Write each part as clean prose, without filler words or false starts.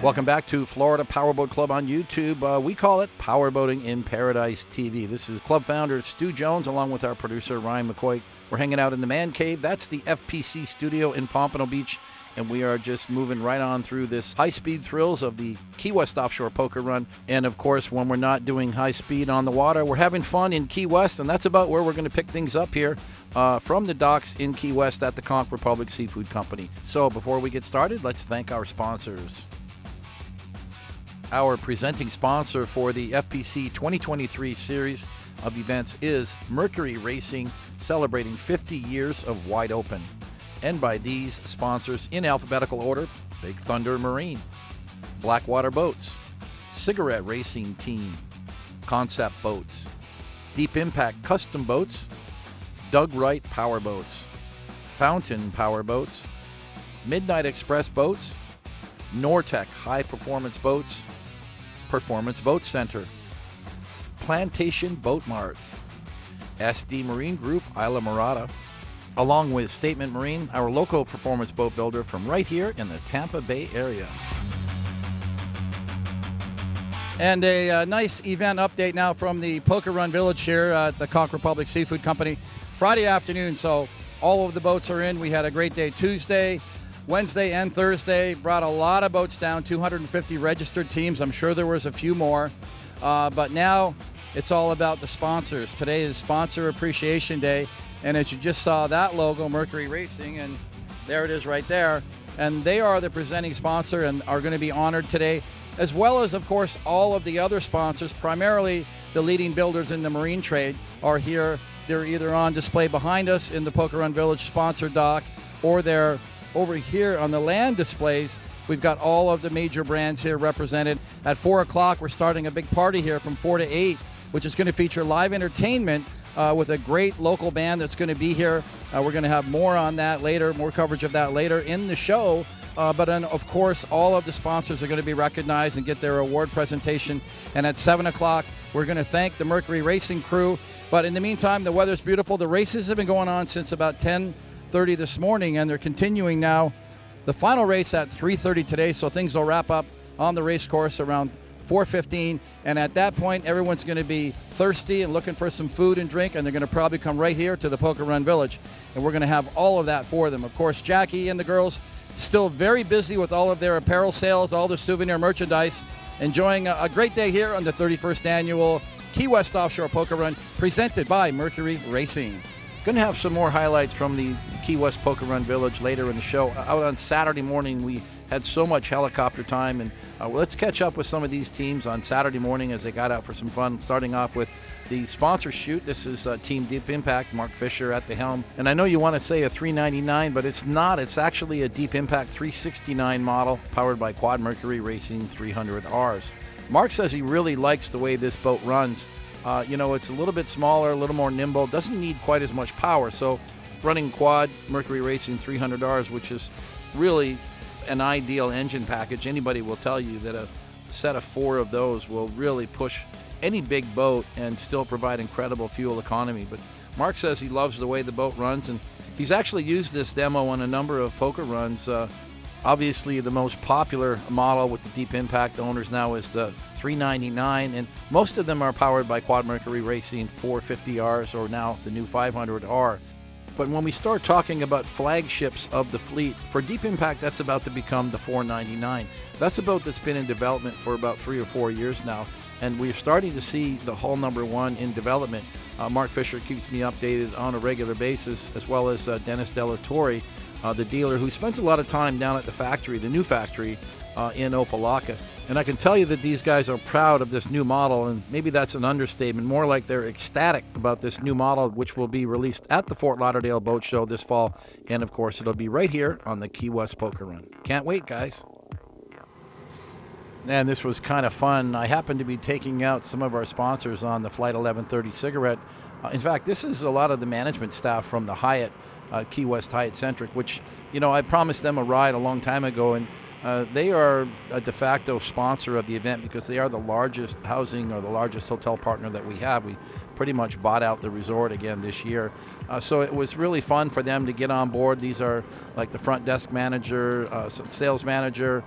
Welcome back to Florida Powerboat Club on YouTube. We call it Powerboating in Paradise TV. This is club founder Stu Jones along with our producer Ryan McCoy. We're hanging out in the man cave. That's the FPC studio in Pompano Beach. And we are just moving right on through this high-speed thrills of the Key West Offshore Poker Run. And, of course, when we're not doing high speed on the water, we're having fun in Key West, and that's about where we're going to pick things up here from the docks in Key West at the Conch Republic Seafood Company. So before we get started, let's thank our sponsors. Our presenting sponsor for the FPC 2023 series of events is Mercury Racing, celebrating 50 years of Wide Open. And by these sponsors in alphabetical order: Big Thunder Marine, Blackwater Boats, Cigarette Racing Team, Concept Boats, Deep Impact Custom Boats, Doug Wright Power Boats, Fountain Power Boats, Midnight Express Boats, Nortec High Performance Boats, Performance Boat Center, Plantation Boat Mart, SD Marine Group Isla Morada, along with Statement Marine, our local performance boat builder from right here in the Tampa Bay area. And a nice event update now from the Poker Run Village here at the Conch Republic Seafood Company. Friday afternoon, so all of the boats are in. We had a great day Tuesday, Wednesday, and Thursday. Brought a lot of boats down, 250 registered teams. I'm sure there was a few more. But now it's all about the sponsors. Today is Sponsor Appreciation Day. And as you just saw that logo, Mercury Racing, and there it is right there. And they are the presenting sponsor and are going to be honored today, as well as, of course, all of the other sponsors, primarily the leading builders in the marine trade, are here. They're either on display behind us in the Poker Run Village sponsor dock, or they're over here on the land displays. We've got all of the major brands here represented. At 4 o'clock, we're starting a big party here from 4 to 8, which is going to feature live entertainment with a great local band that's going to be here. We're going to have more on that later, more coverage of that later in the show. But then, of course, all of the sponsors are going to be recognized and get their award presentation. And at 7 o'clock, we're going to thank the Mercury Racing crew. But in the meantime, the weather's beautiful. The races have been going on since about 10:30 this morning, and they're continuing now. The final race at 3:30 today, so things will wrap up on the race course around 4:15, and at that point, everyone's going to be thirsty and looking for some food and drink, and they're going to probably come right here to the Poker Run Village, and we're going to have all of that for them. Of course, Jackie and the girls still very busy with all of their apparel sales, all the souvenir merchandise, enjoying a great day here on the 31st annual Key West Offshore Poker Run, presented by Mercury Racing. Going to have some more highlights from the Key West Poker Run Village later in the show. Out on Saturday morning, we had so much helicopter time, and let's catch up with some of these teams on Saturday morning as they got out for some fun, starting off with the sponsor shoot. This is Team Deep Impact, Mark Fisher at the helm. And I know you want to say a 399, but it's not. It's actually a Deep Impact 369 model powered by Quad Mercury Racing 300Rs. Mark says he really likes the way this boat runs. It's a little bit smaller, a little more nimble, doesn't need quite as much power. So running Quad Mercury Racing 300Rs, which is really an ideal engine package. Anybody will tell you that a set of 4 of those will really push any big boat and still provide incredible fuel economy. But Mark says he loves the way the boat runs, and he's actually used this demo on a number of poker runs. Obviously, the most popular model with the Deep Impact owners now is the 399, and most of them are powered by Quad Mercury Racing 450Rs, or now the new 500R. But when we start talking about flagships of the fleet, for Deep Impact, that's about to become the 499. That's a boat that's been in development for about 3 or 4 years now, and we're starting to see the hull number 1 in development. Mark Fisher keeps me updated on a regular basis, as well as Dennis Della Torre, the dealer who spends a lot of time down at the factory, the new factory in Opelika. And I can tell you that these guys are proud of this new model, and maybe that's an understatement, more like they're ecstatic about this new model, which will be released at the Fort Lauderdale Boat Show this fall. And of course, it'll be right here on the Key West Poker Run. Can't wait, guys. And this was kind of fun. I happened to be taking out some of our sponsors on the Flight 1130 cigarette. In fact, this is a lot of the management staff from the Hyatt, Key West Hyatt Centric, which, I promised them a ride a long time ago, and they are a de facto sponsor of the event because they are the largest housing or the largest hotel partner that we have. We pretty much bought out the resort again this year. So it was really fun for them to get on board. These are like the front desk manager, sales manager,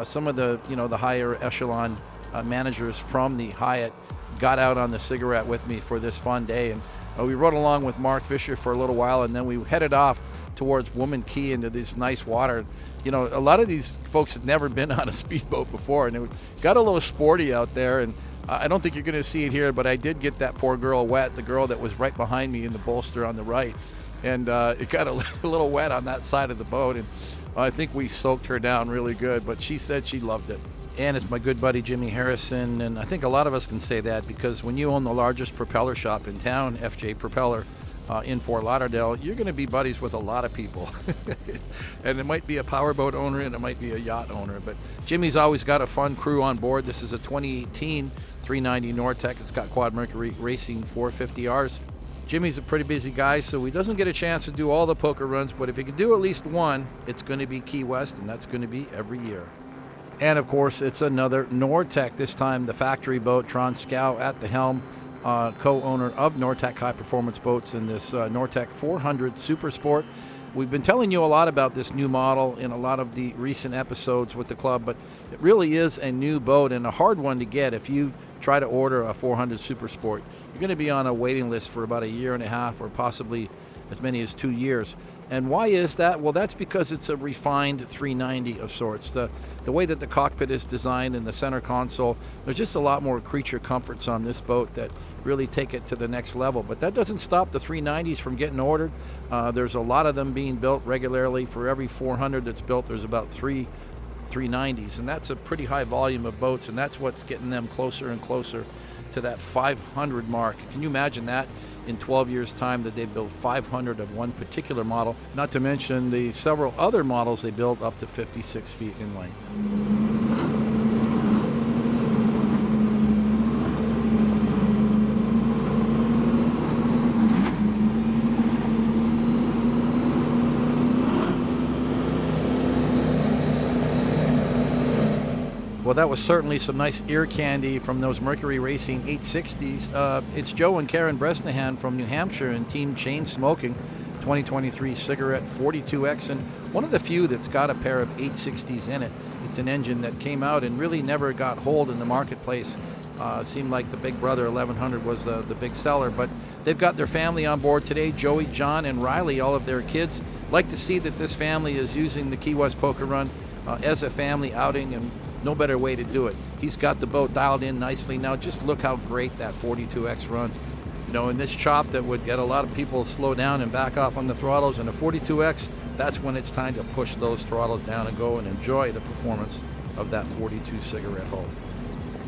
some of the, the higher echelon managers from the Hyatt got out on the cigarette with me for this fun day. And we rode along with Mark Fisher for a little while, and then we headed off towards Woman Key into this nice water. A lot of these folks had never been on a speedboat before, and it got a little sporty out there. And I don't think you're going to see it here, but I did get that poor girl wet, the girl that was right behind me in the bolster on the right. And it got a little wet on that side of the boat, and I think we soaked her down really good, but she said she loved it. And it's my good buddy Jimmy Harrison, and I think a lot of us can say that because when you own the largest propeller shop in town, FJ Propeller, in Fort Lauderdale, you're going to be buddies with a lot of people. And it might be a powerboat owner and it might be a yacht owner, but Jimmy's always got a fun crew on board. This is a 2018 390 Nortec. It's got Quad Mercury Racing 450Rs. Jimmy's a pretty busy guy, so he doesn't get a chance to do all the poker runs, but if he can do at least one, it's going to be Key West, and that's going to be every year. And of course, it's another Nortec, this time the factory boat, Tron Scow at the helm, co-owner of Nortec High Performance Boats in this Nortec 400 Super Sport. We've been telling you a lot about this new model in a lot of the recent episodes with the club, but it really is a new boat and a hard one to get. If you try to order a 400 Super Sport, you're going to be on a waiting list for about a year and a half or possibly as many as 2 years. And why is that? Well, that's because it's a refined 390 of sorts. The way that the cockpit is designed in the center console, there's just a lot more creature comforts on this boat that really take it to the next level. But that doesn't stop the 390s from getting ordered. There's a lot of them being built regularly. For every 400 that's built, there's about 390s, and that's a pretty high volume of boats, and that's what's getting them closer and closer to that 500 mark. Can you imagine that? In 12 years' time that they build 500 of one particular model, not to mention the several other models they build up to 56 feet in length. Well, that was certainly some nice ear candy from those Mercury Racing 860s. It's Joe and Karen Bresnahan from New Hampshire and Team Chain Smoking 2023 Cigarette 42X, and one of the few that's got a pair of 860s in it. It's an engine that came out and really never got hold in the marketplace. Seemed like the Big Brother 1100 was the big seller, but they've got their family on board today. Joey, John, and Riley, all of their kids. Like to see that this family is using the Key West Poker Run as a family outing, and no better way to do it. He's got the boat dialed in nicely. Now just look how great that 42X runs. In this chop that would get a lot of people to slow down and back off on the throttles, and a 42X, that's when it's time to push those throttles down and go and enjoy the performance of that 42 cigarette hull.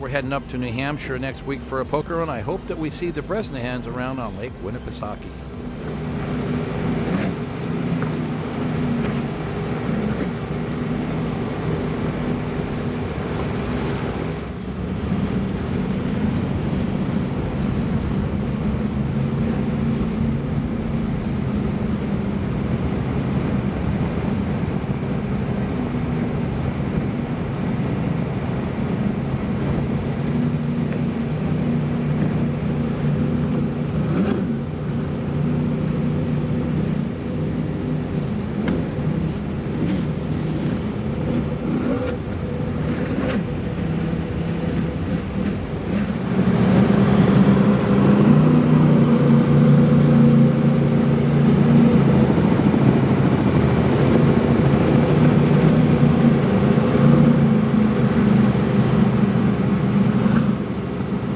We're heading up to New Hampshire next week for a poker run. I hope that we see the Bresnahans around on Lake Winnipesaukee.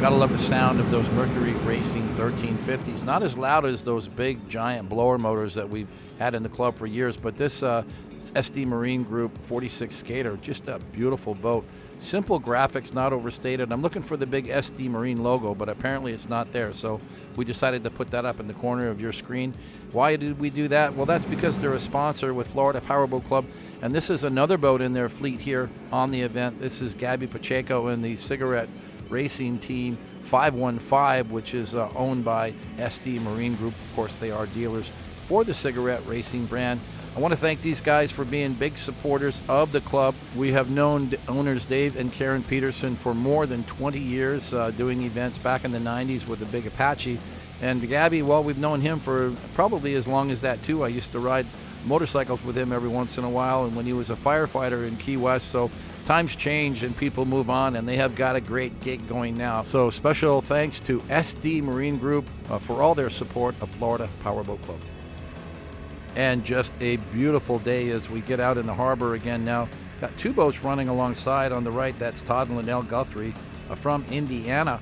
Gotta love the sound of those Mercury Racing 1350s. Not as loud as those big giant blower motors that we've had in the club for years, but this SD Marine Group 46 Skater, just a beautiful boat. Simple graphics, not overstated. I'm looking for the big SD Marine logo, but apparently it's not there, so we decided to put that up in the corner of your screen. Why did we do that? Well, that's because they're a sponsor with Florida Powerboat Club, and this is another boat in their fleet here on the event. This is Gabby Pacheco and the Cigarette Racing Team 515, which is owned by SD Marine Group. Of course, they are dealers for the Cigarette Racing brand. I want to thank these guys for being big supporters of the club. We have known owners Dave and Karen Peterson for more than 20 years, doing events back in the 90s with the big Apache. And Gabby, well, we've known him for probably as long as that too. I used to ride motorcycles with him every once in a while, and when he was a firefighter in Key West. So times change and people move on, and they have got a great gig going now. So special thanks to SD Marine Group for all their support of Florida Powerboat Club. And just a beautiful day as we get out in the harbor again now. Got two boats running alongside. On the right, that's Todd and Linnell Guthrie from Indiana.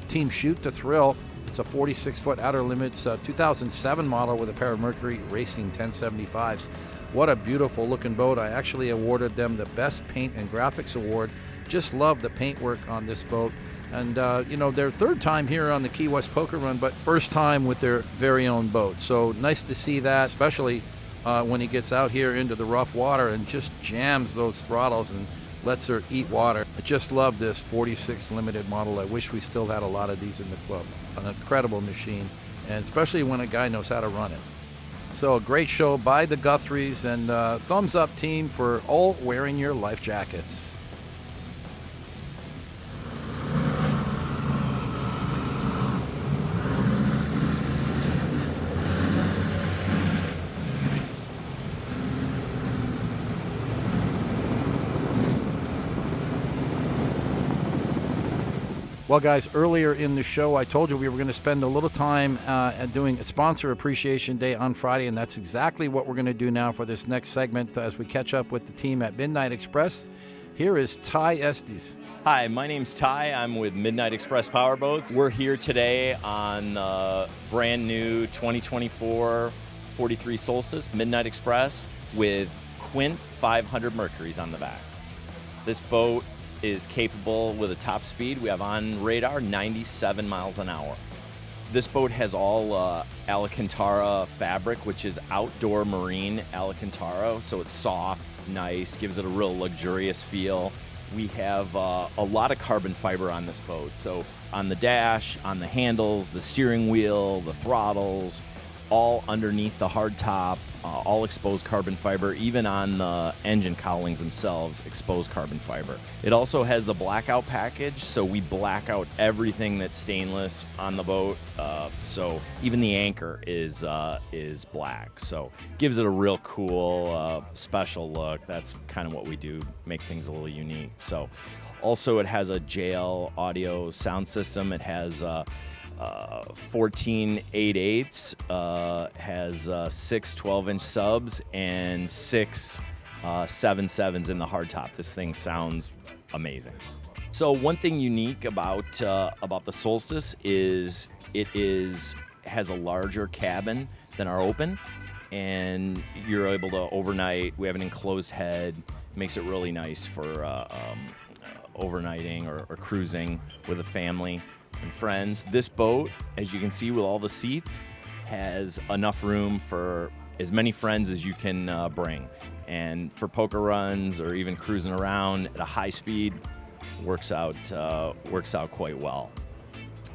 Team Shoot to Thrill. It's a 46-foot Outer Limits 2007 model with a pair of Mercury Racing 1075s. What a beautiful looking boat. I actually awarded them the Best Paint and Graphics Award. Just love the paintwork on this boat. And, their third time here on the Key West Poker Run, but first time with their very own boat. So nice to see that, especially when he gets out here into the rough water and just jams those throttles and lets her eat water. I just love this 46 limited model. I wish we still had a lot of these in the club. An incredible machine, and especially when a guy knows how to run it. So a great show by the Guthries, and thumbs up team for all wearing your life jackets. Well, guys, earlier in the show, I told you we were going to spend a little time doing a Sponsor Appreciation Day on Friday, and that's exactly what we're going to do now for this next segment as we catch up with the team at Midnight Express. Here is Ty Estes. Hi, my name's Ty. I'm with Midnight Express Powerboats. We're here today on brand new 2024 43 Solstice Midnight Express with Quint 500 Mercuries on the back. This boat is capable with a top speed. We have on radar 97 miles an hour. This boat has all Alcantara fabric, which is outdoor marine Alcantara, so it's soft, nice, gives it a real luxurious feel. We have a lot of carbon fiber on this boat, so on the dash, on the handles, the steering wheel, the throttles, all underneath the hard top, all exposed carbon fiber, even on the engine cowlings themselves, exposed carbon fiber. It also has a blackout package, so we black out everything that's stainless on the boat. So even the anchor is black, so gives it a real cool, special look. That's kind of what we do, make things a little unique. So also it has a JL audio sound system. It has 14 8/8s, has 6 12-inch subs and 6 7/7s in the hardtop. This thing sounds amazing. So one thing unique about the Solstice is it has a larger cabin than our Open, and you're able to overnight. We have an enclosed head, makes it really nice for overnighting or cruising with a family and friends. This boat, as you can see with all the seats, has enough room for as many friends as you can bring. And for poker runs or even cruising around at a high speed, works out quite well.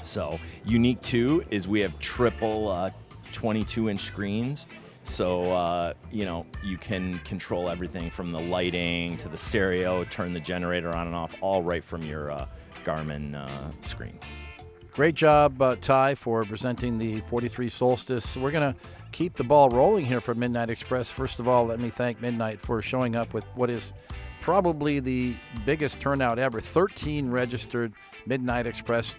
So unique too is we have triple 22-inch screens. So, you can control everything from the lighting to the stereo, turn the generator on and off, all right from your Garmin screen. Great job, Ty, for presenting the 43 Solstice. We're going to keep the ball rolling here for Midnight Express. First of all, let me thank Midnight for showing up with what is probably the biggest turnout ever. 13 registered Midnight Express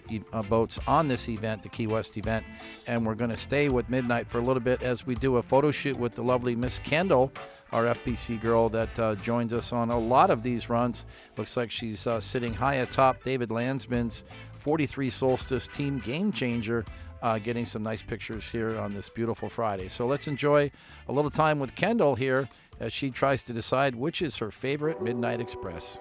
boats on this event, the Key West event. And we're going to stay with Midnight for a little bit as we do a photo shoot with the lovely Miss Kendall, our FBC girl that joins us on a lot of these runs. Looks like she's sitting high atop David Landsman's 43 Solstice Team Game Changer, getting some nice pictures here on this beautiful Friday. So let's enjoy a little time with Kendall here as she tries to decide which is her favorite Midnight Express.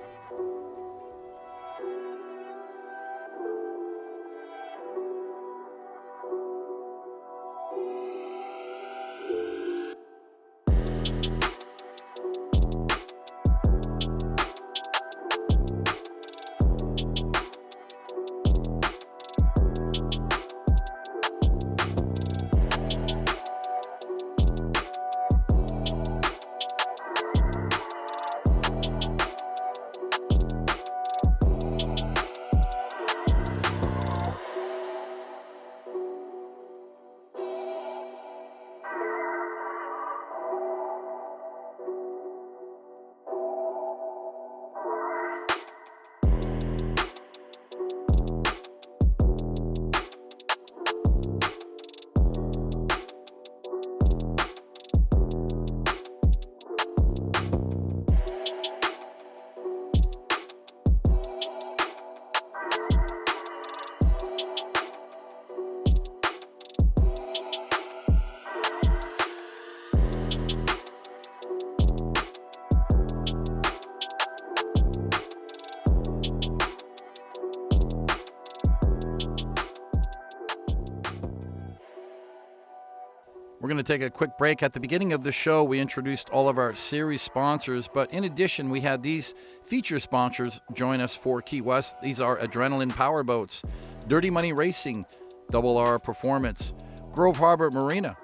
We're going to take a quick break. At the beginning of the show, we introduced all of our series sponsors, but in addition, we had these feature sponsors join us for Key West. These are Adrenaline Powerboats, Dirty Money Racing, Double R Performance, Grove Harbor Marina,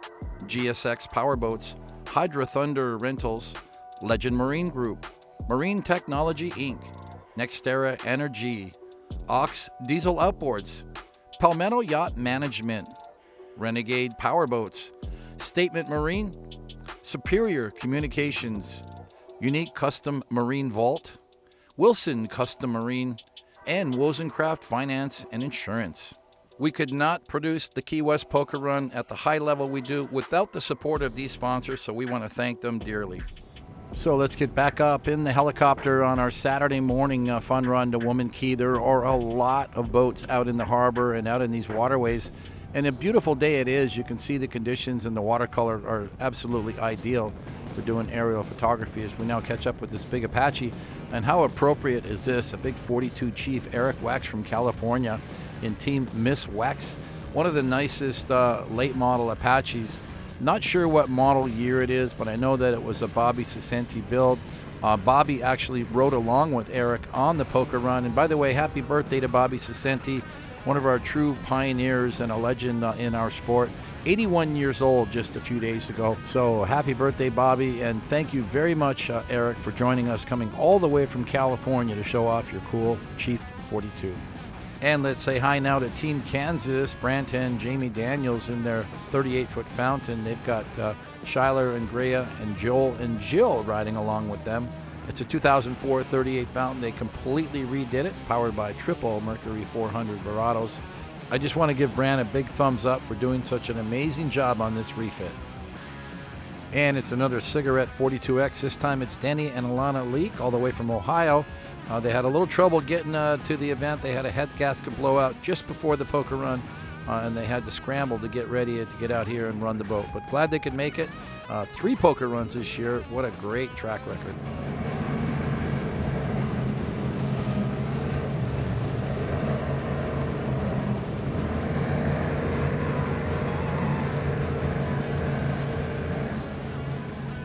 GSX Powerboats, Hydra Thunder Rentals, Legend Marine Group, Marine Technology Inc., Nextera Energy, Ox Diesel Outboards, Palmetto Yacht Management, Renegade Powerboats, Statement Marine, Superior Communications, Unique Custom Marine Vault, Wilson Custom Marine, and Wozencraft Finance and Insurance. We could not produce the Key West Poker Run at the high level we do without the support of these sponsors, so we want to thank them dearly. So let's get back up in the helicopter on our Saturday morning fun run to Woman Key. There are a lot of boats out in the harbor and out in these waterways. And a beautiful day it is. You can see the conditions and the watercolor are absolutely ideal for doing aerial photography as we now catch up with this big Apache. And how appropriate is this? A big 42 Chief Eric Wax from California in Team Miss Wax. One of the nicest late model Apaches. Not sure what model year it is, but I know that it was a Bobby Cicenti build. Bobby actually rode along with Eric on the poker run. And by the way, happy birthday to Bobby Cicenti, one of our true pioneers and a legend in our sport. 81 years old just a few days ago. So happy birthday, Bobby, and thank you very much, Eric, for joining us, coming all the way from California to show off your cool Chief 42. And let's say hi now to Team Kansas, Brant and Jamie Daniels in their 38-foot fountain. They've got Shyler and Greya and Joel and Jill riding along with them. It's a 2004 38 fountain. They completely redid it, powered by triple Mercury 400 Verados. I just want to give Brant a big thumbs up for doing such an amazing job on this refit. And it's another Cigarette 42X. This time it's Denny and Alana Leak, all the way from Ohio. They had a little trouble getting to the event. They had a head gasket blowout just before the poker run, and they had to scramble to get ready to get out here and run the boat. But glad they could make it. 3 poker runs this year. What a great track record.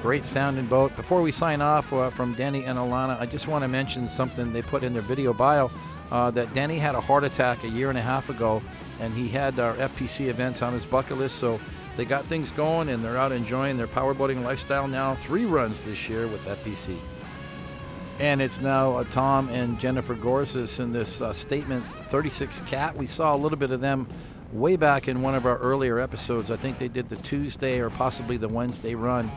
Great sounding boat. Before we sign off from Denny and Alana, I just want to mention something they put in their video bio, that Denny had a heart attack a year and a half ago, and he had our FPC events on his bucket list, so they got things going and they're out enjoying their powerboating lifestyle now. 3 runs this year with FPC. And it's now Tom and Jennifer Gorsuch in this Statement 36 Cat. We saw a little bit of them way back in one of our earlier episodes. I think they did the Tuesday or possibly the Wednesday run.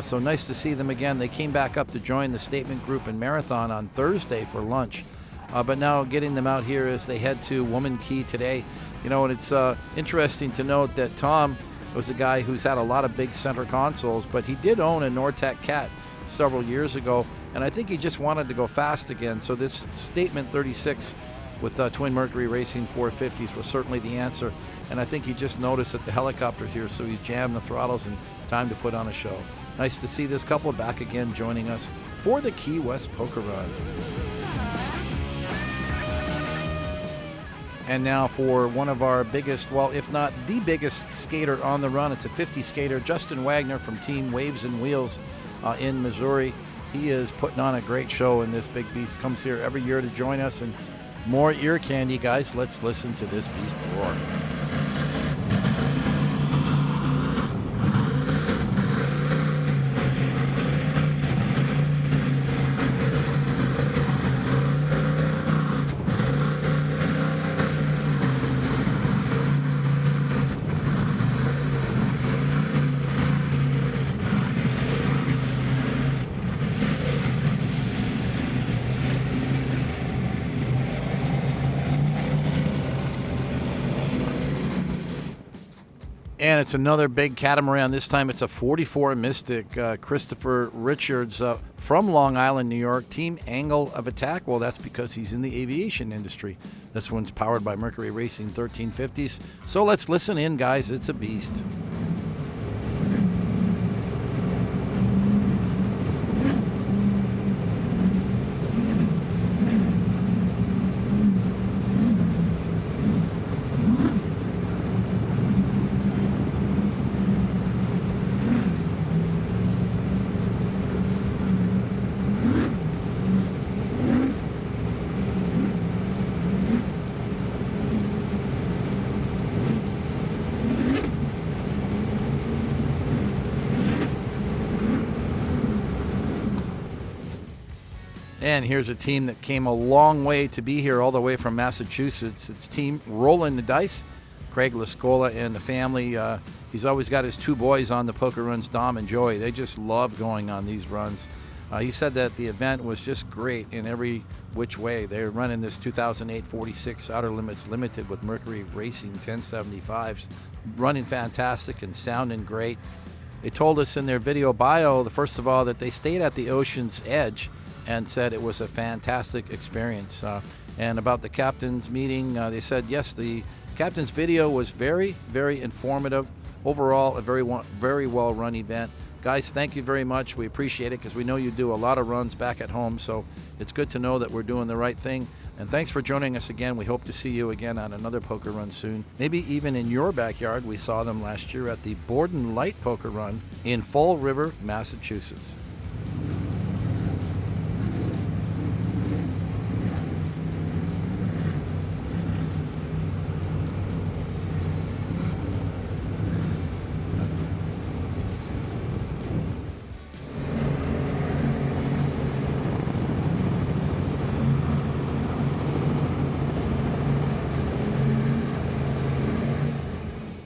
So nice to see them again. They came back up to join the Statement Group in Marathon on Thursday for lunch. But now getting them out here as they head to Woman Key today. You know, and it's interesting to note that Tom was a guy who's had a lot of big center consoles, but he did own a Nortec Cat several years ago, and I think he just wanted to go fast again. So this Statement 36 with Twin Mercury Racing 450s was certainly the answer. And I think he just noticed that the helicopter here, so he's jammed the throttles and time to put on a show. Nice to see this couple back again joining us for the Key West Poker Run. And now for one of our biggest, well, if not the biggest skater on the run. It's a 50 skater, Justin Wagner from Team Waves and Wheels in Missouri. He is putting on a great show, and this big beast comes here every year to join us. And more ear candy, guys. Let's listen to this beast roar. And it's another big catamaran. This time it's a 44 Mystic. Christopher Richards from Long Island, New York. Team Angle of Attack. Well, that's because he's in the aviation industry. This one's powered by Mercury Racing 1350s. So let's listen in, guys. It's a beast. And here's a team that came a long way to be here, all the way from Massachusetts. It's team Rolling the Dice. Craig Lascola and the family. He's always got his two boys on the poker runs, Dom and Joey. They just love going on these runs. He said that the event was just great in every which way. They're running this 2008 46 Outer Limits Limited with Mercury Racing 1075s. Running fantastic and sounding great. They told us in their video bio, first of all, that they stayed at the ocean's edge and said it was a fantastic experience. And about the captain's meeting, they said, yes, the captain's video was very, very informative. Overall, a very well-run event. Guys, thank you very much. We appreciate it because we know you do a lot of runs back at home, so it's good to know that we're doing the right thing. And thanks for joining us again. We hope to see you again on another poker run soon. Maybe even in your backyard. We saw them last year at the Borden Light Poker Run in Fall River, Massachusetts.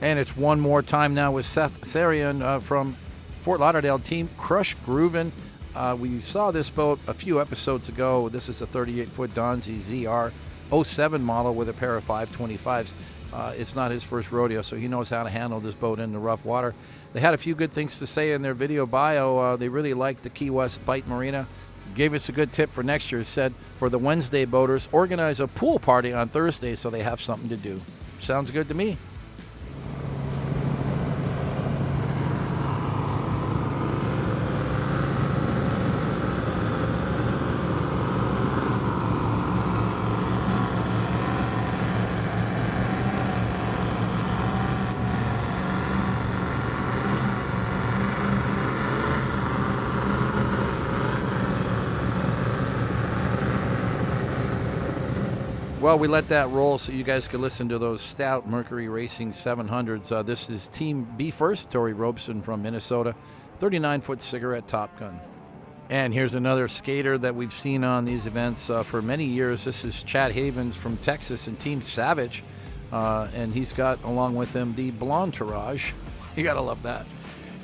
And it's one more time now with Seth Sarian from Fort Lauderdale team Crush Groovin. We saw this boat a few episodes ago. This is a 38-foot DONZI ZR 07 model with a pair of 525s. It's not his first rodeo, so he knows how to handle this boat in the rough water. They had a few good things to say in their video bio. They really liked the Key West Bight Marina. Gave us a good tip for next year. Said for the Wednesday boaters, organize a pool party on Thursday so they have something to do. Sounds good to me. Well, we let that roll so you guys could listen to those stout Mercury Racing 700s. This is Team B First, Tori Robeson from Minnesota, 39-foot cigarette Top Gun. And here's another skater that we've seen on these events for many years. This is Chad Havens from Texas and Team Savage. And he's got, along with him, the Blonde Tourage. You got to love that.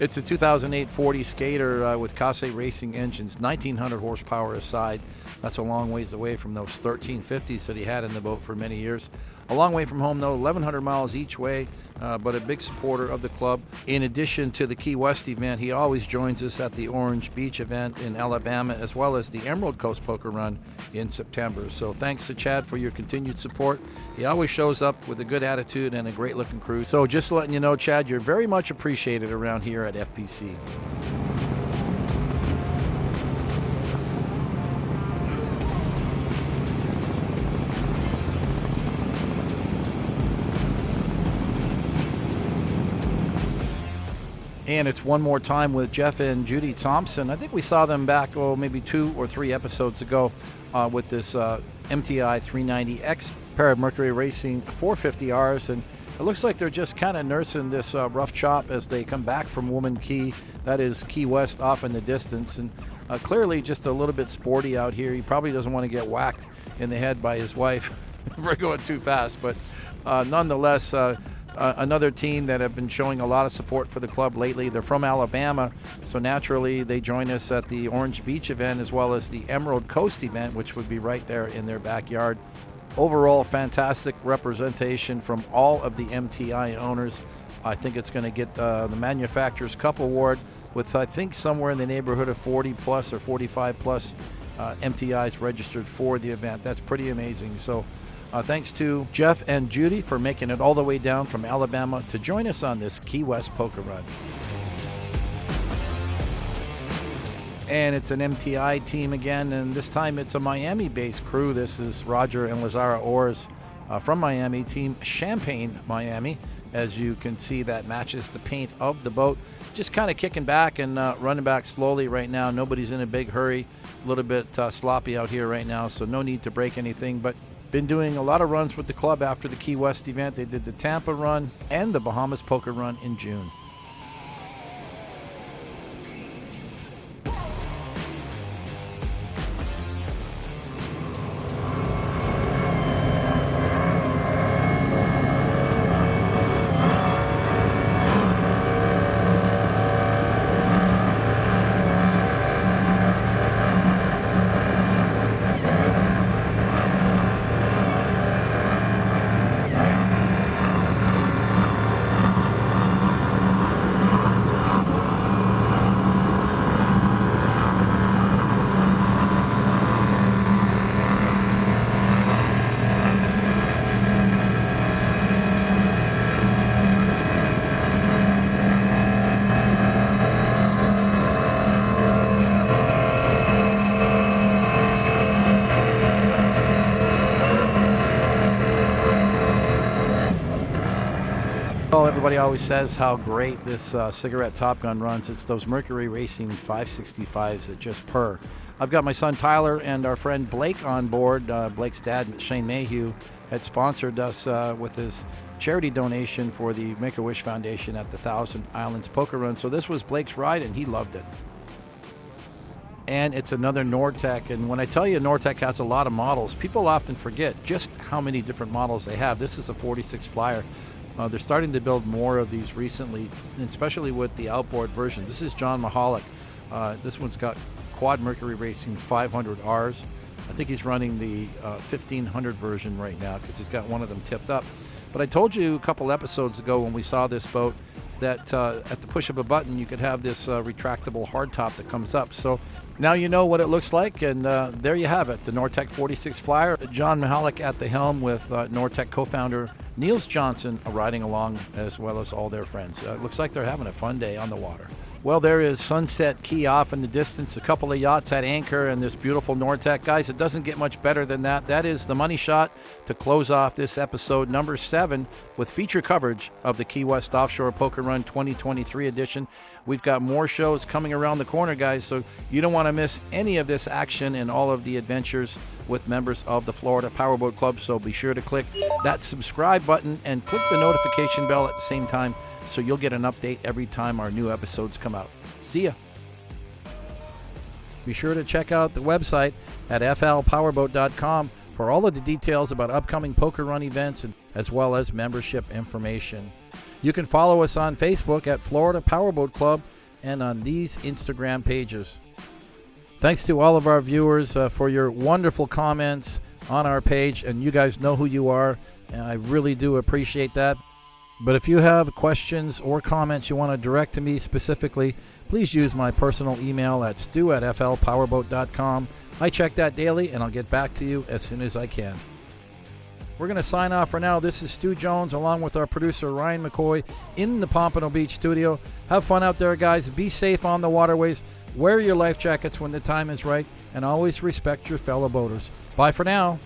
It's a 2008 40 skater with Case Racing engines, 1,900 horsepower aside. That's a long ways away from those 1350s that he had in the boat for many years. A long way from home, though, 1,100 miles each way, but a big supporter of the club. In addition to the Key West event, he always joins us at the Orange Beach event in Alabama, as well as the Emerald Coast Poker Run in September. So thanks to Chad for your continued support. He always shows up with a good attitude and a great-looking crew. So just letting you know, Chad, you're very much appreciated around here at FPC. And it's one more time with Jeff and Judy Thompson. I think we saw them back, maybe 2 or 3 episodes ago with this MTI 390X pair of Mercury Racing 450Rs. And it looks like they're just kind of nursing this rough chop as they come back from Woman Key. That is Key West off in the distance. And clearly just a little bit sporty out here. He probably doesn't want to get whacked in the head by his wife for going too fast. But nonetheless, another team that have been showing a lot of support for the club lately. They're from Alabama, so naturally they join us at the Orange Beach event as well as the Emerald Coast event, which would be right there in their backyard. Overall, fantastic representation from all of the MTI owners. I think it's going to get the Manufacturers Cup Award with, I think, somewhere in the neighborhood of 40 plus or 45 plus MTIs registered for the event. That's pretty amazing. So thanks to Jeff and Judy for making it all the way down from Alabama to join us on this Key West Poker Run. And it's an MTI team again, and this time it's a Miami-based crew. This is Roger and Lazara Orrs from Miami, Team Champagne Miami. As you can see, that matches the paint of the boat. Just kind of kicking back and running back slowly right now. Nobody's in a big hurry. A little bit sloppy out here right now, so no need to break anything, but been doing a lot of runs with the club after the Key West event. They did the Tampa run and the Bahamas Poker Run in June. Well, everybody always says how great this cigarette Top Gun runs. It's those Mercury Racing 565s that just purr. I've got my son Tyler and our friend Blake on board. Blake's dad, Shane Mayhew, had sponsored us with his charity donation for the Make-A-Wish Foundation at the Thousand Islands Poker Run. So this was Blake's ride, and he loved it. And it's another Nortec. And when I tell you Nortec has a lot of models, people often forget just how many different models they have. This is a 46 Flyer. They're starting to build more of these recently, especially with the outboard version. This is John Mahalik. This one's got quad Mercury Racing 500Rs. I think he's running the 1500 version right now because he's got one of them tipped up. But I told you a couple episodes ago when we saw this boat that at the push of a button you could have this retractable hardtop that comes up. So now you know what it looks like, and there you have it, the Nortec 46 Flyer. John Mahalik at the helm with Nortec co-founder Niels Johnson riding along, as well as all their friends. It looks like they're having a fun day on the water. Well, there is Sunset Key off in the distance, a couple of yachts at anchor, and this beautiful Nortec. Guys, it doesn't get much better than that. That is the money shot to close off this episode number 7 with feature coverage of the Key West Offshore Poker Run 2023 edition. We've got more shows coming around the corner, guys, so you don't want to miss any of this action and all of the adventures with members of the Florida Powerboat Club. So be sure to click that subscribe button and click the notification bell at the same time, so you'll get an update every time our new episodes come out. See ya. Be sure to check out the website at flpowerboat.com for all of the details about upcoming poker run events, and as well as membership information. You can follow us on Facebook at Florida Powerboat Club and on these Instagram pages. Thanks to all of our viewers for your wonderful comments on our page, and you guys know who you are, and I really do appreciate that. But if you have questions or comments you want to direct to me specifically, please use my personal email at stu@flpowerboat.com. I check that daily, and I'll get back to you as soon as I can. We're going to sign off for now. This is Stu Jones along with our producer Ryan McCoy in the Pompano Beach studio. Have fun out there, guys. Be safe on the waterways. Wear your life jackets when the time is right, and always respect your fellow boaters. Bye for now.